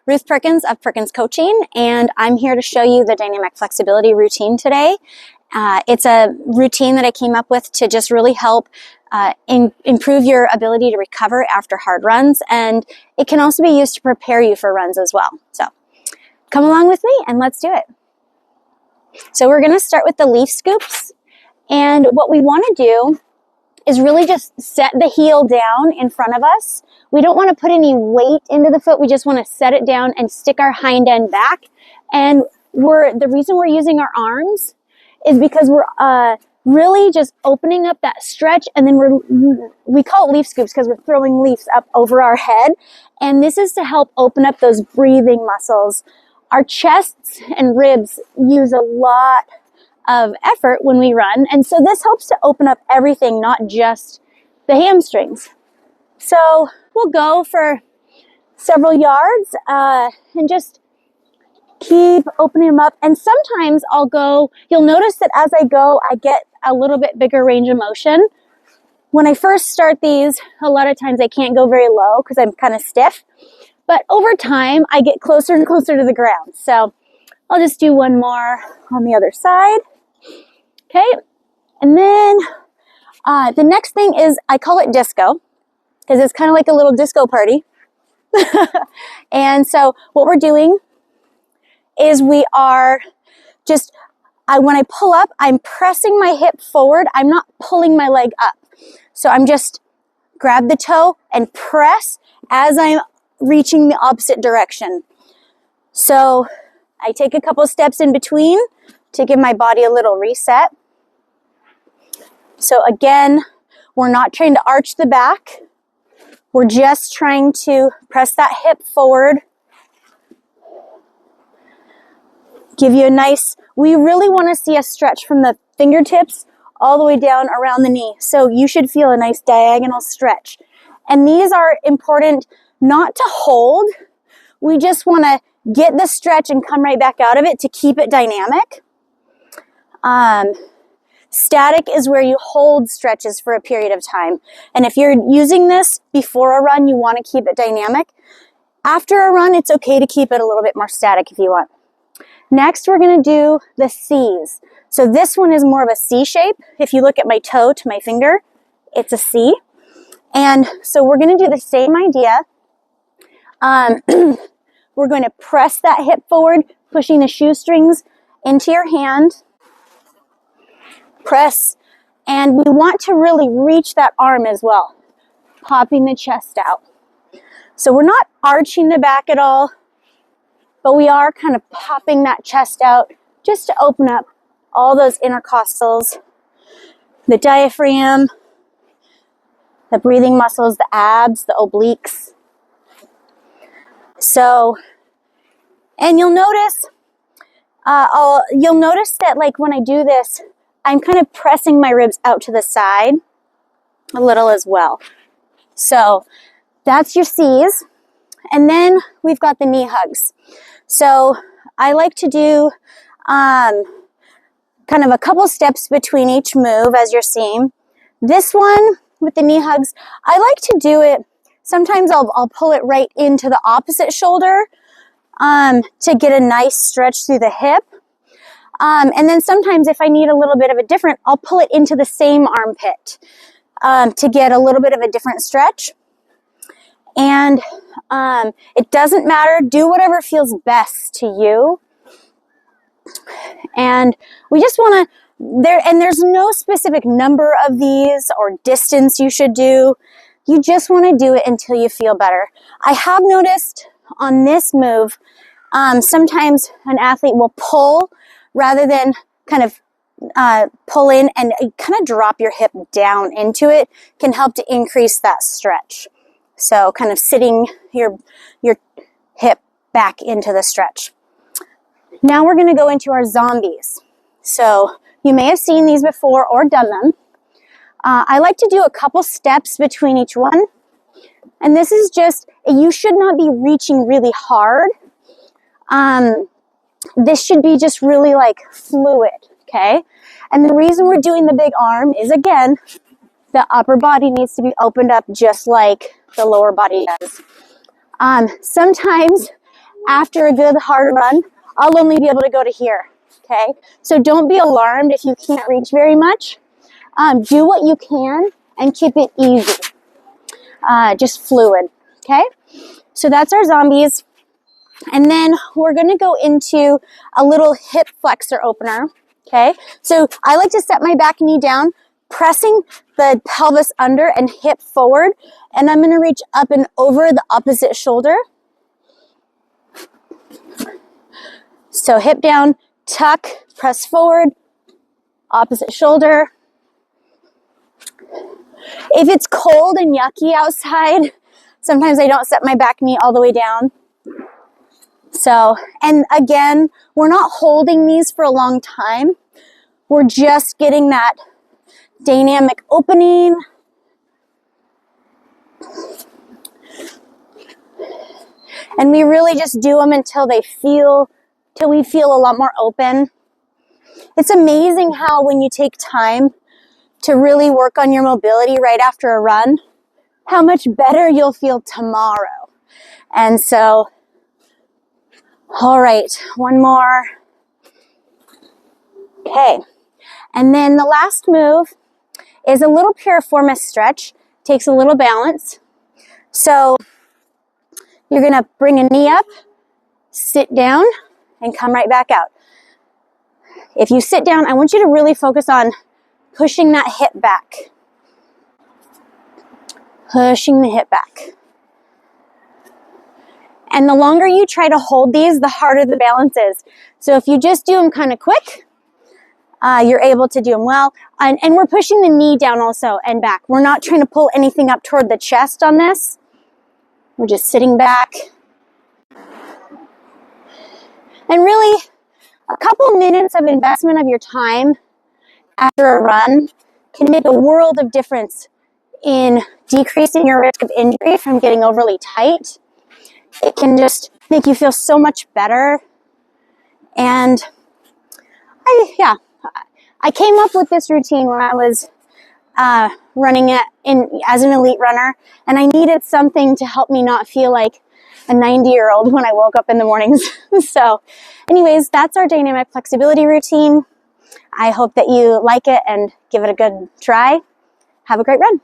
Ruth Perkins of Perkins Coaching, and I'm here to show you the dynamic flexibility routine today. It's a routine that I came up with to just really help improve your ability to recover after hard runs, and it can also be used to prepare you for runs as well. So come along with me and let's do it. So we're going to start with the leaf scoops, and what we want to do is really just set the heel down in front of us. We don't want to put any weight into the foot. We just want to set it down and stick our hind end back. And the reason we're using our arms is because we're really just opening up that stretch, and then we call it leaf scoops because we're throwing leaves up over our head. And this is to help open up those breathing muscles. Our chests and ribs use a lot of effort when we run, and so this helps to open up everything, not just the hamstrings. So we'll go for several yards and just keep opening them up. And sometimes I'll go, you'll notice that as I go, I get a little bit bigger range of motion. When I first start these, a lot of times I can't go very low because I'm kind of stiff, but over time I get closer and closer to the ground. So I'll just do one more on the other side. Okay, and then the next thing is, I call it disco because it's kind of like a little disco party. And so what we're doing is we are just, when I pull up, I'm pressing my hip forward. I'm not pulling my leg up. So I'm just grab the toe and press as I'm reaching the opposite direction. So I take a couple steps in between to give my body a little reset. So again, we're not trying to arch the back. We're just trying to press that hip forward. Give you a nice, we really want to see a stretch from the fingertips all the way down around the knee. So you should feel a nice diagonal stretch. And these are important not to hold. We just want to get the stretch and come right back out of it to keep it dynamic. Static is where you hold stretches for a period of time. And if you're using this before a run, you want to keep it dynamic. After a run, it's okay to keep it a little bit more static if you want. Next, we're going to do the C's. So this one is more of a C shape. If you look at my toe to my finger, it's a C. And so we're going to do the same idea. We're going to press that hip forward, pushing the shoestrings into your hand. Press, and we want to really reach that arm as well, popping the chest out. So we're not arching the back at all, but we are kind of popping that chest out just to open up all those intercostals, the diaphragm, the breathing muscles, the abs, the obliques. So, and you'll notice that like when I do this, I'm kind of pressing my ribs out to the side a little as well. So that's your C's. And then we've got the knee hugs. So I like to do kind of a couple steps between each move as you're seeing. This one with the knee hugs, I like to do it, sometimes I'll pull it right into the opposite shoulder to get a nice stretch through the hip. And then sometimes if I need a little bit of a different, I'll pull it into the same armpit to get a little bit of a different stretch. And it doesn't matter. Do whatever feels best to you. And we just want to, there's no specific number of these or distance you should do. You just want to do it until you feel better. I have noticed on this move, sometimes an athlete will pull rather than kind of pull in, and kind of drop your hip down into it can help to increase that stretch. So kind of sitting your hip back into the stretch. Now we're going to go into our zombies. So you may have seen these before or done them. I like to do a couple steps between each one. And this is just, you should not be reaching really hard. This should be just really like fluid, okay? And the reason we're doing the big arm is, again, the upper body needs to be opened up just like the lower body does. Sometimes after a good hard run, I'll only be able to go to here, okay? So don't be alarmed if you can't reach very much. Do what you can and keep it easy, just fluid, okay? So that's our zombies. And then we're gonna go into a little hip flexor opener, okay? So I like to set my back knee down, pressing the pelvis under and hip forward, and I'm gonna reach up and over the opposite shoulder. So hip down, tuck, press forward, opposite shoulder. If it's cold and yucky outside, sometimes I don't set my back knee all the way down. So, and again, we're not holding these for a long time. We're just getting that dynamic opening. And we really just do them until we feel a lot more open. It's amazing how when you take time to really work on your mobility right after a run, how much better you'll feel tomorrow. And so, all right, one more. Okay, and then the last move is a little piriformis stretch. Takes a little balance. So you're gonna bring a knee up, sit down, and come right back out. If you sit down, I want you to really focus on pushing that hip back. Pushing the hip back. And the longer you try to hold these, the harder the balance is. So if you just do them kind of quick, you're able to do them well. And we're pushing the knee down also and back. We're not trying to pull anything up toward the chest on this. We're just sitting back. And really, a couple minutes of investment of your time after a run can make a world of difference in decreasing your risk of injury from getting overly tight. It can just make you feel so much better. And I came up with this routine when I was running it as an elite runner, and I needed something to help me not feel like a 90-year-old when I woke up in the mornings. So anyways, that's our dynamic flexibility routine. I hope that you like it and give it a good try. Have a great run.